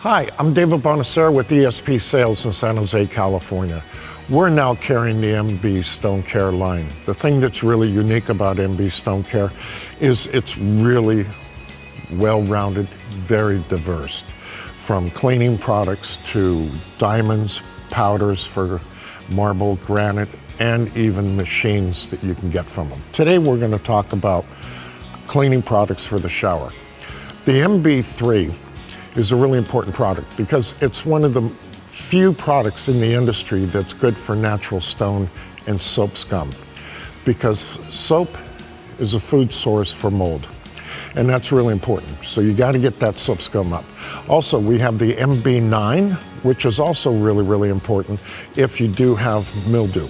Hi, I'm David Bonasera with ESP Sales in San Jose, California. We're now carrying the MB Stone Care line. The thing that's really unique about MB Stone Care is it's really well-rounded, very diverse. From cleaning products to diamonds, powders for marble, granite, and even machines that you can get from them. Today we're going to talk about cleaning products for the shower. The MB3 is a really important product because it's one of the few products in the industry that's good for natural stone and soap scum, because soap is a food source for mold, and that's really important. So you got to get that soap scum up. Also, we have the MB-9, which is also really important if you do have mildew.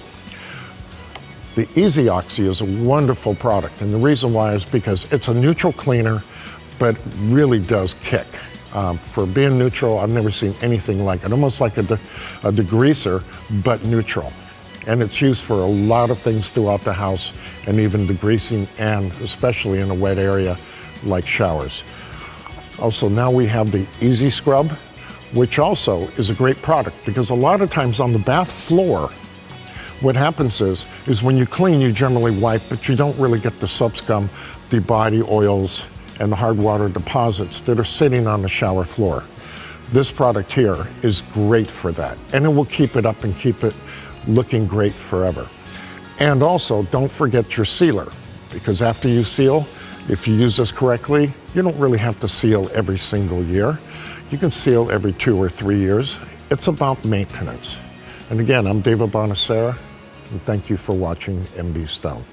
The Easy Oxy is a wonderful product, and the reason why is because it's a neutral cleaner, but really does kick. For being neutral, I've never seen anything like it. Almost like a degreaser, but neutral. And it's used for a lot of things throughout the house, and even degreasing, and especially in a wet area like showers. Also, now we have the Easy Scrub, which also is a great product, because a lot of times on the bath floor, what happens is when you clean, you generally wipe, but you don't really get the soap scum, the body oils, and the hard water deposits that are sitting on the shower floor. This product here is great for that, and it will keep it up and keep it looking great forever. And also, don't forget your sealer, because after you seal, if you use this correctly, you don't really have to seal every single year. You can seal every 2 or 3 years. It's about maintenance. And again, I'm David Bonasera, and thank you for watching MB Stone.